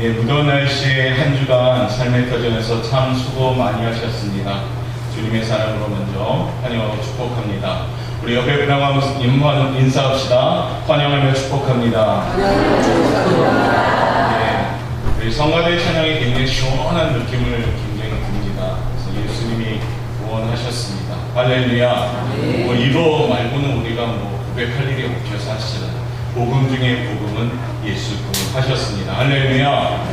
무더운 날씨에 한 주간 삶의 터전에서 참 수고 많이 하셨습니다. 주님의 사랑으로 먼저 환영하고 축복합니다. 우리 옆에 분하고 인사합시다. 환영하며 축복합니다. 우리 성가대 찬양이 굉장히 시원한 느낌을 굉장히 듭니다. 그래서 예수님이 구원하셨습니다. 할렐루야. 이거 말고는 우리가 고백할 일이 없죠, 사실은. 복음 중에 복음은 예수 구원하셨습니다. 할렐루야.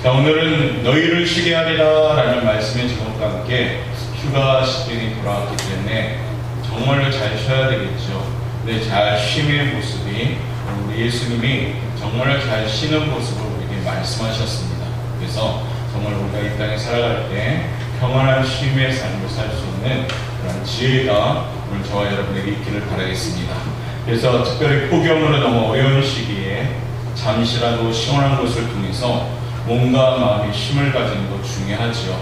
자, 오늘은 너희를 쉬게 하리라 라는 말씀의 제목과 함께 휴가 시즌이 돌아왔기 때문에 정말로 잘 쉬어야 되겠죠. 근데 잘 쉼의 모습이 우리 예수님이 정말로 잘 쉬는 모습을 우리에게 말씀하셨습니다. 그래서 정말 우리가 이 땅에 살아갈 때 평안한 쉼의 삶을 살 수 있는 그런 지혜가 오늘 저와 여러분에게 있기를 바라겠습니다. 그래서 특별히 폭염으로 너무 어려운 시기에 잠시라도 시원한 곳을 통해서 몸과 마음의 힘을 가지는 것 중요하죠.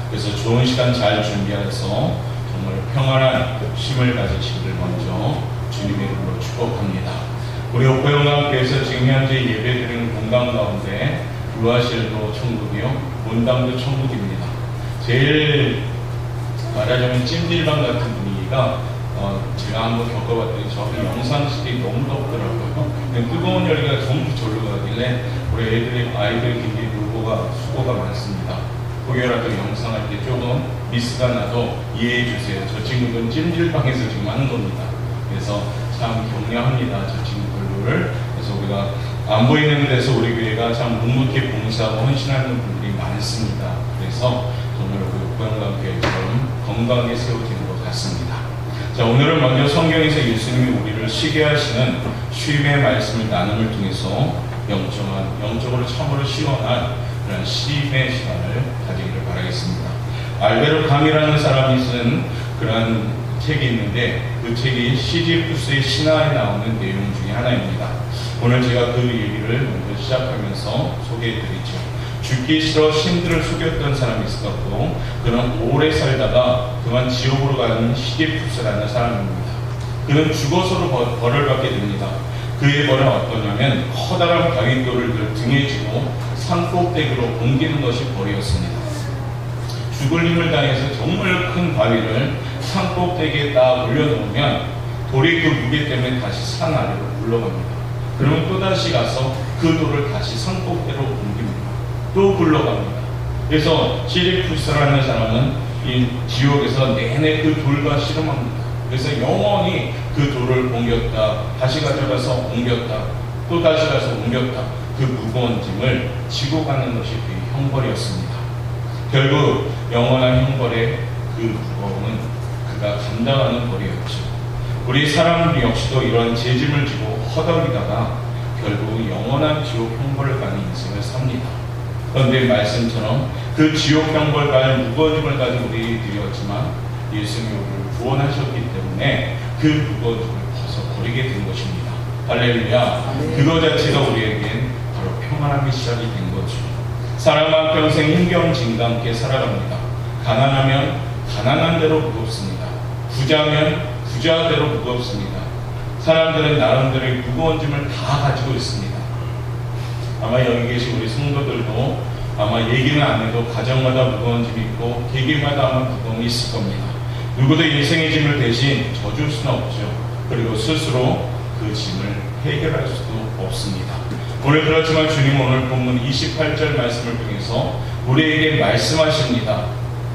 그래서 좋은 시간 잘 준비해서 정말 평안한 힘을 가지시기를 먼저 주님의 이름으로 축복합니다. 우리 옥배영감께서 지금 현재 예배드리는 공간 가운데 루아실도 천국이요, 본당도 천국입니다. 제일 말하자면 찜질방 같은 분위기가 제가 한번 겪어봤더니 저기 영상실이 너무 덥더라고요. 뜨거운 열기가 전부 절로 가길래 우리 아이들 굉장히 수고가 많습니다. 혹여라도 영상할 때 조금 미스가 나도 이해해 주세요. 저 친구들은 찜질방에서 지금 하는 겁니다. 그래서 참 격려합니다, 저 친구들을. 그래서 우리가 안 보이는 데서 우리 교회가 참 묵묵히 봉사하고 헌신하는 분들이 많습니다. 그래서 정말 우리 옥방강교회처럼 건강하게 세워지는 것 같습니다. 자, 오늘은 먼저 성경에서 예수님이 우리를 쉬게 하시는 쉼의 말씀을 나눔을 통해서 영적으로 참으로 시원한 그런 쉼의 시간을 가지기를 바라겠습니다. 알베르 감이라는 사람이 쓴 그런 책이 있는데 그 책이 시지푸스의 신화에 나오는 내용 중에 하나입니다. 오늘 제가 그 얘기를 먼저 시작하면서 소개해드리죠. 죽기 싫어 신들을 속였던 사람이 있었고 그는 오래 살다가 그만 지옥으로 가는 시지푸스라는 사람입니다. 그는 죽어서로 벌을 받게 됩니다. 그의 벌은 어떠냐면 커다란 바위돌을 등에 지고 산꼭대기로 옮기는 것이 벌이었습니다. 죽을 힘을 다해서 정말 큰 바위를 산꼭대기에 딱 올려놓으면 돌이 그 무게 때문에 다시 산 아래로 굴러갑니다. 그러면 또다시 가서 그 돌을 다시 산꼭대기로 옮깁니다. 또 굴러갑니다. 그래서 시지푸스라는 사람은 이 지옥에서 내내 그 돌과 씨름합니다. 그래서 영원히 그 돌을 옮겼다, 다시 가져가서 옮겼다, 또 다시 가서 옮겼다. 그 무거운 짐을 지고 가는 것이 그의 형벌이었습니다. 결국 영원한 형벌의 그 무거움은 그가 감당하는 벌이었죠. 우리 사람들 역시도 이런 죄짐을 지고 허덕이다가 결국 영원한 지옥 형벌을 가는 인생을 삽니다. 그런데 말씀처럼 그 지옥 형벌 갈 무거운 짐을 가지고 우리들이었지만 예수님이 우리를 구원하셨기 때문에 그 무거운 짐을 벗어버리게 된 것입니다. 할렐루야. 그거 자체가 우리에겐 바로 평안함이 시작이 된 거죠. 사람은 평생 힘겨움진과 함께 살아갑니다. 가난하면 가난한 대로 무겁습니다. 부자면 부자대로 무겁습니다. 사람들은 나름대로의 무거운 짐을 다 가지고 있습니다. 아마 여기 계신 우리 성도들도 아마 얘기는 안 해도 가정마다 무거운 짐이 있고 개개마다 아마 무거움이 있을 겁니다. 누구도 인생의 짐을 대신 져줄 수는 없죠. 그리고 스스로 그 짐을 해결할 수도 없습니다. 오늘 그렇지만 주님은 오늘 본문 28절 말씀을 통해서 우리에게 말씀하십니다.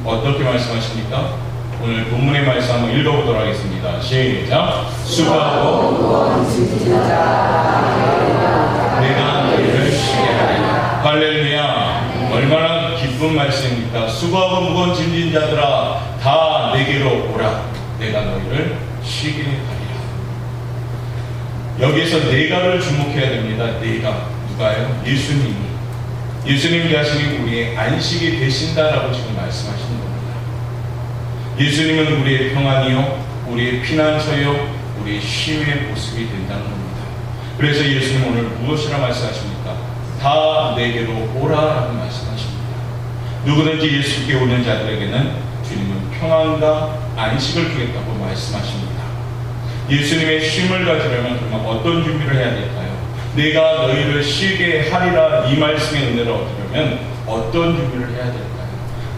어떻게 말씀하십니까? 오늘 본문의 말씀 한번 읽어보도록 하겠습니다. 시작. 수고하고 내가 너희를 쉬게 하리라. 할렐루야. 얼마나 기쁜 말씀입니까? 수고하고 무거운 짐진 자들아 다 내게로 오라. 내가 너희를 쉬게 하리라. 여기에서 내가를 주목해야 됩니다. 내가. 누가요? 예수님이. 예수님 자신이 우리의 안식이 되신다라고 지금 말씀하시는 겁니다. 예수님은 우리의 평안이요, 우리의 피난처요, 우리의 쉼의 모습이 된다는 겁니다. 그래서 예수님 오늘 무엇이라 말씀하십니까? 다 내게로 오라라고 말씀하십니다. 누구든지 예수께 오는 자들에게는 주님은 평안과 안식을 주겠다고 말씀하십니다. 예수님의 쉼을 가지려면 그러면 어떤 준비를 해야 될까요? 내가 너희를 쉬게 하리라 이 말씀의 은혜를 얻으려면 어떤 준비를 해야 될까요?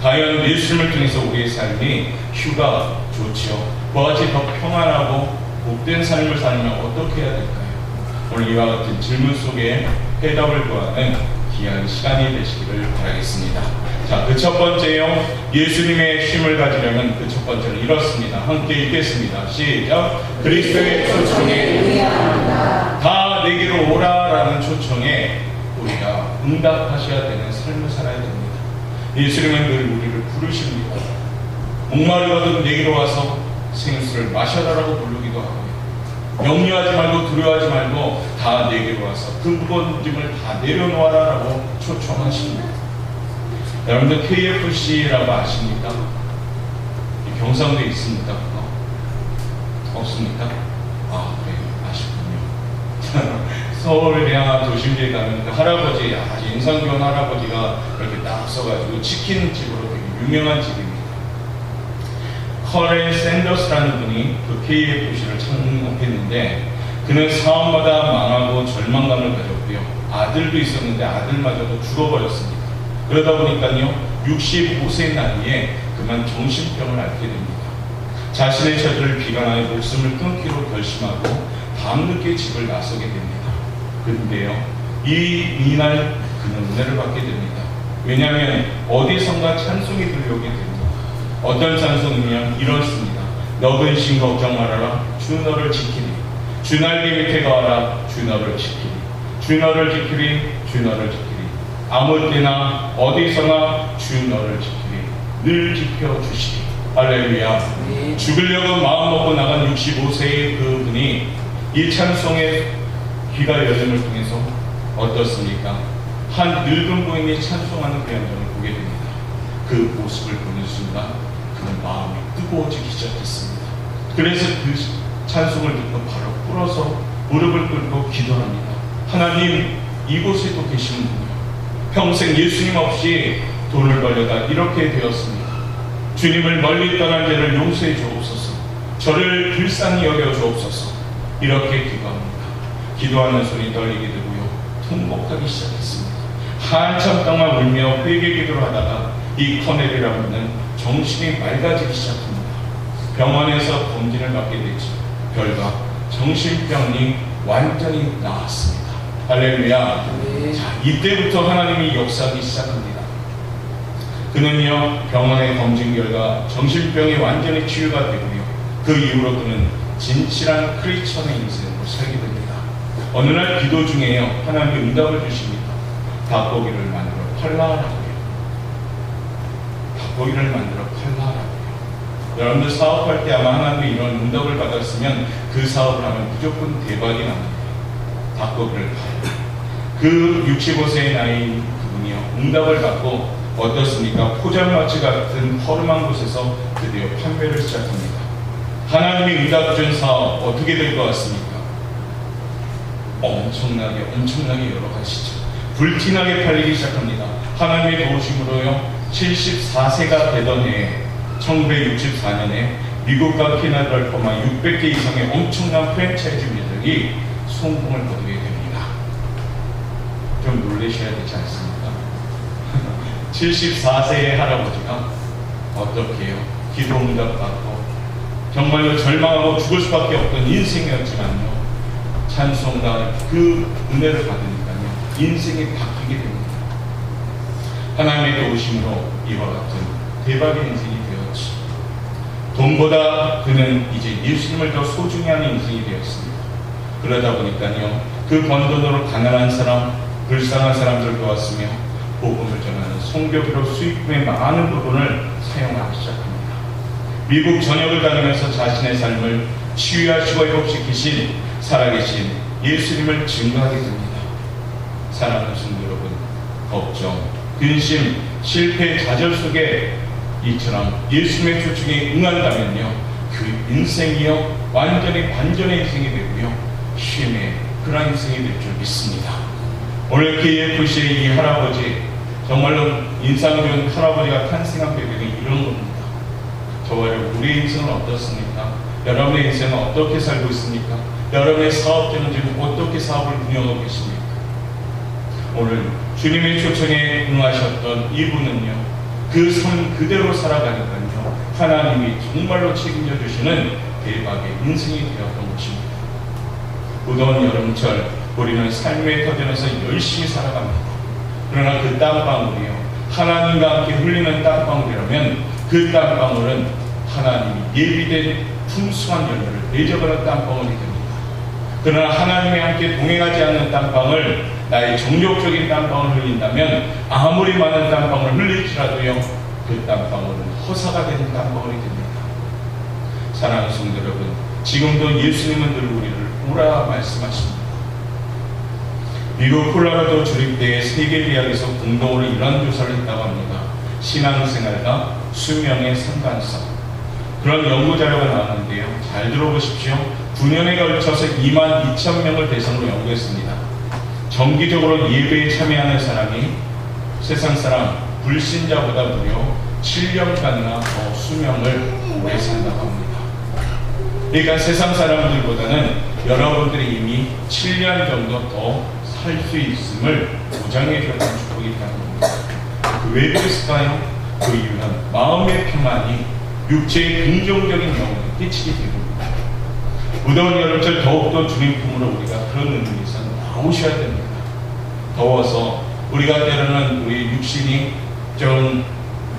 과연 예수님을 통해서 우리의 삶이 휴가 좋지요? 뭐같이 더 평안하고 복된 삶을 살면 어떻게 해야 될까요? 오늘 이와 같은 질문 속에 해답을 구하는 귀한 시간이 되시기를 바라겠습니다. 자, 그 첫 번째요. 예수님의 쉼을 가지려면 그 첫 번째는 이렇습니다. 함께 읽겠습니다. 시작. 그리스도의 초청에 다 내게로 오라라는 초청에 우리가 응답하셔야 되는 삶을 살아야 됩니다. 예수님은 늘 우리를 부르십니다. 목마르거든 내게로 와서 생수를 마셔라라고 부르기도 하고요. 염려하지 말고 두려워하지 말고 다 내게로 와서 그 무거운 짐을 다 내려놓아라라고 초청하십니다. 여러분들 KFC라고 아십니까? 경상도에 있습니까? 그거? 없습니까? 아, 그래요. 아쉽군요. 서울이나 도심지에 가면 그 할아버지, 아주 인상 좋은 할아버지가 이렇게 딱 써가지고 치킨집으로 되게 유명한 집입니다. 커렐 샌더스라는 분이 그 KFC를 창업했는데 그는 사업마다 망하고 절망감을 가졌고요. 아들도 있었는데 아들마저도 죽어버렸습니다. 그러다 보니까요, 65세 나이에 그만 정신병을 앓게 됩니다. 자신의 처지를 비관하여 목숨을 끊기로 결심하고 밤늦게 집을 나서게 됩니다. 그런데요, 이날 그는 은혜를 받게 됩니다. 왜냐하면 어디선가 찬송이 들려오게 됩니다. 어떤 찬송이면 이렇습니다. 너근 신 걱정 말아라. 주 너를 지키리. 주 날개 밑에 가라. 주 너를 지키리. 주 너를 지키리. 주 너를 지키리. 아무 때나 어디서나 주 너를 지키리. 늘 지켜주시리. 할렐루야. 죽으려고 마음 먹고 나간 65세의 그분이 이 찬송의 귀가 열림을 통해서 어떻습니까? 한 늙은 부인이 찬송하는 그 현장을 보게 됩니다. 그 모습을 보는 순간 그는 마음이 뜨거워지기 시작했습니다. 그래서 그 찬송을 듣고 바로 꿇어서 무릎을 꿇고 기도합니다. 하나님, 이곳에도 계시는군요. 평생 예수님 없이 돈을 벌려다 이렇게 되었습니다. 주님을 멀리 떠난 죄를 용서해 주옵소서. 저를 불쌍히 여겨 주옵소서. 이렇게 기도합니다. 기도하는 손이 떨리게 되고요, 통곡하기 시작했습니다. 한참 동안 울며 회개 기도를 하다가 이 커넬이라고 하는 정신이 맑아지기 시작합니다. 병원에서 검진을 받게 되죠. 결과 정신병이 완전히 나았습니다. 할렐루야. 자, 이때부터 하나님이 역사하기 시작합니다. 그는요, 병원의 검진 결과 정신병이 완전히 치유가 되고요, 그 이후로 그는 진실한 크리스천의 인생으로 살게 됩니다. 어느 날 기도 중에요, 하나님이 응답을 주십니다. 닭고기를 만들어 팔라라고요. 닭고기를 만들어 팔라라고요. 여러분들 사업할 때 아마 하나님이 이런 응답을 받았으면 그 사업을 하면 무조건 대박이 납니다. 닭고기를 팔라. 그 65세의 나이 그분이요, 응답을 받고 어떻습니까? 포장마차 같은 허름한 곳에서 드디어 판매를 시작합니다. 하나님이 응답 준 사업 어떻게 될 것 같습니까? 엄청나게 여러 가지죠. 불티나게 팔리기 시작합니다. 하나님의 도우심으로요, 74세가 되던 해에 1964년에 미국과 캐나다를 포함한 600개 이상의 엄청난 프랜차이즈들이 성공을 거두게 됩니다. 좀 놀라셔야 되지 않습니까? 74세의 할아버지가 어떻게 해요? 기도 응답 받고 정말로 절망하고 죽을 수밖에 없던 인생이었지만요, 찬송과 그 은혜를 받으니까요, 인생이 바뀌게 됩니다. 하나님의 도우심으로 이와 같은 대박의 인생이 되었지. 돈보다 그는 이제 예수님을 더 소중히 하는 인생이 되었습니다. 그러다 보니까요, 그 번 돈으로 가난한 사람, 불쌍한 사람들 도왔으며 복음을 전하는 성교비로 수익금의 많은 부분을 사용하기 시작합니다. 미국 전역을 다니면서 자신의 삶을 치유하시고 회복시키신 살아계신 예수님을 증거하게 됩니다. 사랑하는 성도 여러분, 걱정, 근심, 실패, 좌절 속에 이처럼 예수님의 초청에 응한다면요, 그 인생이요, 완전히 반전의 인생이 되고요, 쉼의 그런 인생이 될 줄 믿습니다. 오늘 KFC의 이 할아버지, 정말로 인상 좋은 할아버지가 탄생한 배경이 이런 겁니다. 저와 우리의 인생은 어떻습니까? 여러분의 인생은 어떻게 살고 있습니까? 여러분의 사업자는 지금 어떻게 사업을 운영하고 계십니까? 오늘 주님의 초청에 응하셨던 이분은요, 그 삶 그대로 살아가니까요, 하나님이 정말로 책임져 주시는 대박의 인생이 되었던 것입니다. 무더운 여름철 우리는 삶의 터전에서 열심히 살아갑니다. 그러나 그 땀방울이요, 하나님과 함께 흘리는 땀방울이라면 그 땀방울은 하나님이 예비된 풍성한 열매를 대접하는 땀방울이 됩니다. 그러나 하나님이 함께 동행하지 않는 땀방울, 나의 정욕적인 땀방울을 흘린다면 아무리 많은 땀방울을 흘릴지라도요, 그 땀방울은 허사가 되는 땀방울이 됩니다. 사랑하는 성도 여러분, 지금도 예수님은 늘 우리를 오라 말씀하십니다. 미국 콜로라도 주립대의 세계대학에서 공동으로 이러한 조사를 했다고 합니다. 신앙생활과 수명의 상관성, 그런 연구자료가 나왔는데요, 잘 들어보십시오. 9년에 걸쳐서 22,000명을 대상으로 연구했습니다. 정기적으로 예배에 참여하는 사람이 세상 사람 불신자보다 무려 7년간이나 더 수명을 오래 산다고 합니다. 그러니까 세상 사람들보다는 여러분들이 이미 7년 정도 더 살 수 있음을 보장해 주는 축복이 있다는 겁니다. 왜 그랬을까요? 그 이유는 마음의 평안이 육체의 긍정적인 영향을 끼치게 됩니다. 무더운 여름철 더욱더 주님 품으로 우리가 그런 의미에서 나오셔야 됩니다. 더워서 우리가 때로는 우리 육신이 좀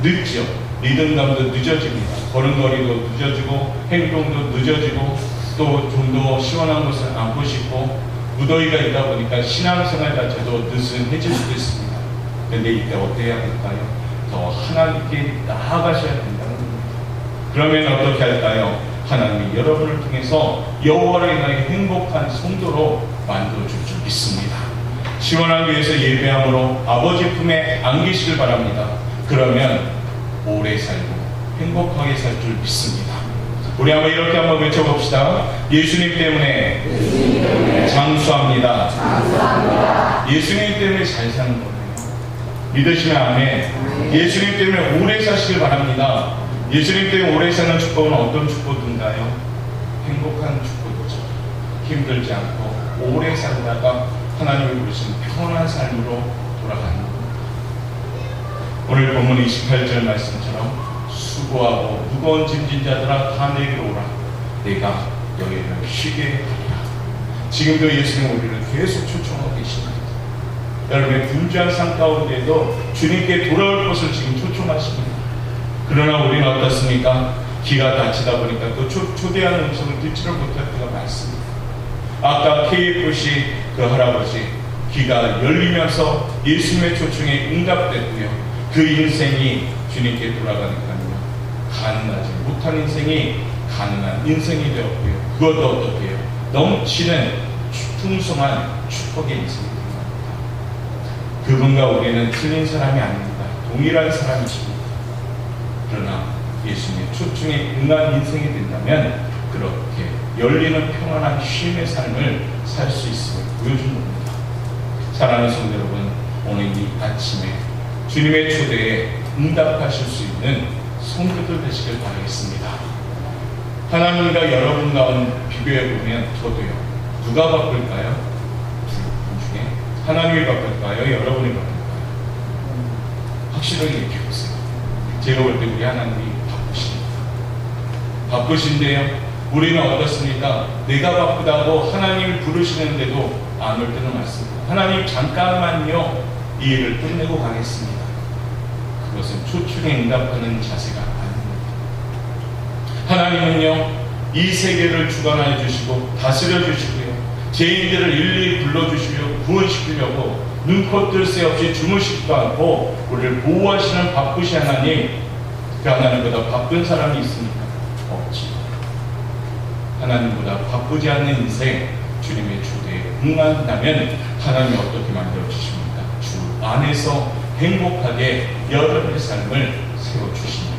늦죠. 리듬감도 늦어집니다. 걸음걸이도 늦어지고 행동도 늦어지고 또 좀 더 시원한 곳을 안고 싶고 무더위가 있다 보니까 신앙생활 자체도 느슨해질 수도 있습니다. 그런데 이때 어떻게 해야 될까요? 더 하나님께 나아가셔야 된다는 겁니다. 그러면 어떻게 할까요? 하나님이 여러분을 통해서 여호와를 인하여 행복한 성도로 만들어줄 줄 믿습니다. 시원한 교회에서 예배함으로 아버지 품에 안기시길 바랍니다. 그러면 오래 살고 행복하게 살 줄 믿습니다. 우리 한번 이렇게 한번 외쳐봅시다. 예수님 때문에 장수합니다. 예수님 때문에 잘 사는 거예요. 믿으시면 아멘. 예수님 때문에 오래 사시길 바랍니다. 예수님 때문에 오래 사는 축복은 어떤 축복인가요? 행복한 축복이죠. 힘들지 않고 오래 살다가 하나님이 부르신 평안한 삶으로 돌아가는 겁니다. 오늘 본문 28절 말씀처럼 수고하고 무거운 짐진 자들아 다 내게로 오라. 내가 너희를 쉬게 하리라. 지금도 예수님 우리를 계속 초청하고 계십니다. 여러분의 분주한 삶 가운데에도 주님께 돌아올 것을 지금 초청하십니다. 그러나 우리는 어떻습니까? 귀가 다치다 보니까 또 초대하는 음성을 듣지를 못할 때가 많습니다. 아까 KFC 그 할아버지 귀가 열리면서 예수님의 초청에 응답됐고요. 그 인생이 주님께 돌아가니까요, 가능하지 못한 인생이 가능한 인생이 되었고요. 그것도 어떻게 해요? 넘치는 풍성한 축복의 인생이 됩니다. 그분과 우리는 틀린 사람이 아닙니다. 동일한 사람이십니다. 그러나 예수님의 초청에 응한 인생이 된다면 그렇게 열리는 평안한 쉼의 삶을 살 수 있음을 보여준 겁니다. 사랑하는 성도 여러분, 오늘 이 아침에 주님의 초대에 응답하실 수 있는 성도들 되시길 바라겠습니다. 하나님과 여러분 가운데 비교해보면 저도요, 누가 바쁠까요? 두 분 중에 하나님이 바쁠까요? 여러분이 바쁠까요? 확실하게 얘기해보세요. 제가 볼 때 우리 하나님이 바쁘십니다. 바쁘신데요, 우리는 어떻습니까? 내가 바쁘다고 하나님을 부르시는데도 안 올 때는 많습니다. 하나님 잠깐만요, 이 일을 끝내고 가겠습니다. 그것은 초청에 응답하는 자세가 아닙니다. 하나님은요, 이 세계를 주관하여 주시고 다스려 주시고요, 죄인들을 일일이 불러주시려 구원시키려고 눈코 뜰 새 없이 주무시지도 않고 우리를 보호하시는 바쁘신 하나님, 그 하나님보다 바쁜 사람이 있습니까? 없지. 하나님보다 바쁘지 않는 인생, 주님의 초대에 응한다면 하나님이 어떻게 만들어 주십니까? 주 안에서 행복하게 여러분의 삶을 세워주십니다.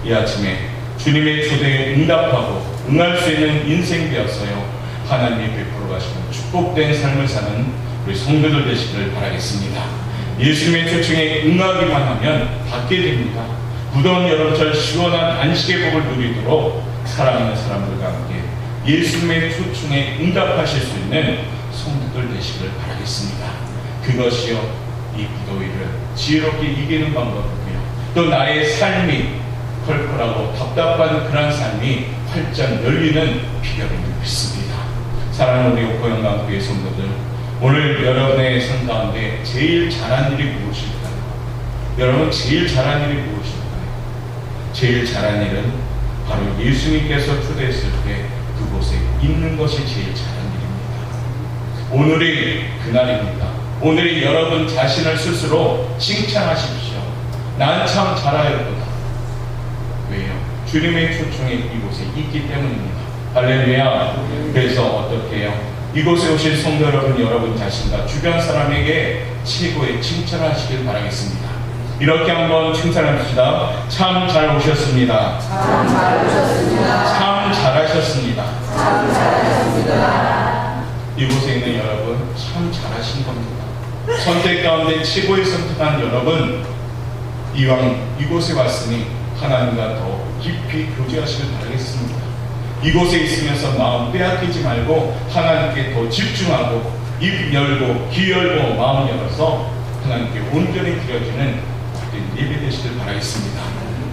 이 아침에 주님의 초대에 응답하고 응할 수 있는 인생 되었어요. 하나님이 베풀어 가시는 축복된 삶을 사는 우리 성도들 되시기를 바라겠습니다. 예수님의 초청에 응하기만 하면 받게 됩니다. 무더운 여름철 시원한 안식의 복을 누리도록 사랑하는 사람들과 함께 예수님의 초청에 응답하실 수 있는 성도들 되시길 바라겠습니다. 그것이요 이 기도회를 지혜롭게 이기는 방법이고요. 또 나의 삶이 컬컬하고 답답한 그런 삶이 활짝 열리는 비결임을 믿습니다. 사랑하는 우리 옥고영광교회 성도들, 오늘 여러분의 삶 가운데 제일 잘한 일이 무엇일까요? 여러분 제일 잘한 일이 무엇일까요? 제일 잘한 일은 바로 예수님께서 초대했을 때 그곳에 있는 것이 제일 잘한 일입니다. 오늘이 그날입니다. 오늘이 여러분 자신을 스스로 칭찬하십시오. 난 참 잘하였구나. 왜요? 주님의 초청이 이곳에 있기 때문입니다. 할렐루야. 그래서 어떻게 해요? 이곳에 오신 성도 여러분 자신과 주변 사람에게 최고의 칭찬을 하시길 바라겠습니다. 이렇게 한번 칭찬합시다. 참 잘 오셨습니다. 참 잘 오셨습니다. 참 잘하셨습니다. 참 잘하셨습니다. 이곳에 있는 여러분 참 잘하신 겁니다. 선택 가운데 최고의 선택한 여러분, 이왕 이곳에 왔으니 하나님과 더 깊이 교제하시길 바라겠습니다. 이곳에 있으면서 마음 빼앗기지 말고 하나님께 더 집중하고 입 열고 귀 열고 마음 열어서 하나님께 온전히 드려지는 예배 되시길 바라겠습니다.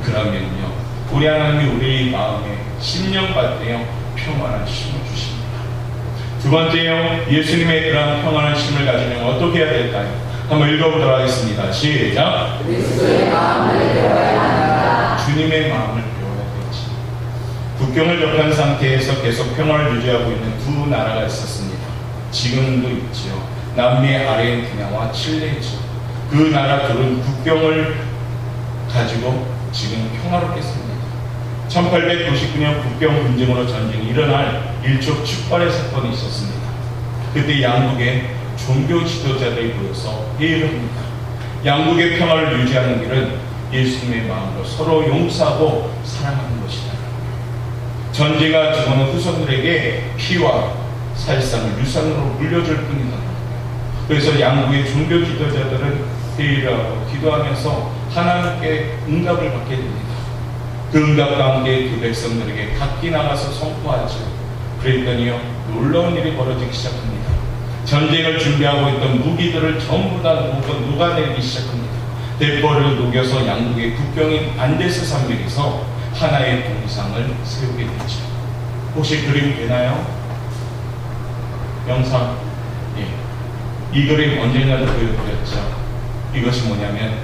그러면요 우리 하나님이 우리 마음에 심령밭에요 평안한 힘을 주십니다. 두 번째요, 예수님의 그런 평안한 힘을 가지면 어떻게 해야 될까요? 한번 읽어보도록 하겠습니다. 시작. 그리스도의 마음을 배워야 한다. 주님의 마음을 배워야 되지. 국경을 접한 상태에서 계속 평화를 유지하고 있는 두 나라가 있었습니다. 지금도 있지요. 남미 아르헨티나와 칠레죠. 그 나라 둘은 국경을 가지고 지금 평화롭게 삽니다. 1899년 국경 분쟁으로 전쟁이 일어날 일촉즉발의 사건이 있었습니다. 그때 양국의 종교 지도자들이 모여서 회의를 합니다. 양국의 평화를 유지하는 길은 예수님의 마음으로 서로 용서하고 사랑하는 것이다. 전제가 죽어는 후손들에게 피와 사실상 유산으로 물려줄 뿐이다. 그래서 양국의 종교 지도자들은 회의를 하고 기도하면서 하나님께 응답을 받게 됩니다. 그 응답 가운데 그 백성들에게 각기 나가서 선포하죠. 그랬더니요 놀라운 일이 벌어지기 시작합니다. 전쟁을 준비하고 있던 무기들을 전부 다 녹아내리기 시작합니다. 대포를 녹여서 양국의 국경인 안데스 산맥에서 하나의 동상을 세우게 되죠. 혹시 그림 되나요? 영상. 예. 이 그림 언젠가도 보여드렸죠. 이것이 뭐냐면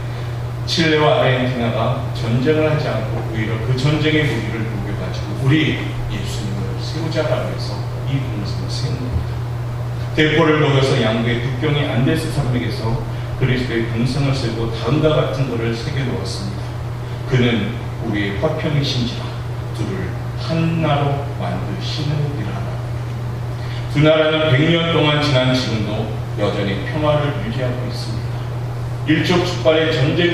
칠레와 아르헨티나가 전쟁을 하지 않고 오히려 그 전쟁의 무기를 녹여가지고 우리 예수님을 세우자라고 해서 이 동상을 세운 겁니다. 대포를 녹여서 양국의 국경인 안데스 산맥에서 그리스도의 동상을 세우고 다음과 같은 것을 새겨놓았습니다. 그는 우리의 화평이신지라 둘을 하나로 만드시느니라. 두 나라는 100년 동안 지난 지금도 여전히 평화를 유지하고 있습니다. 일촉즉발의 전쟁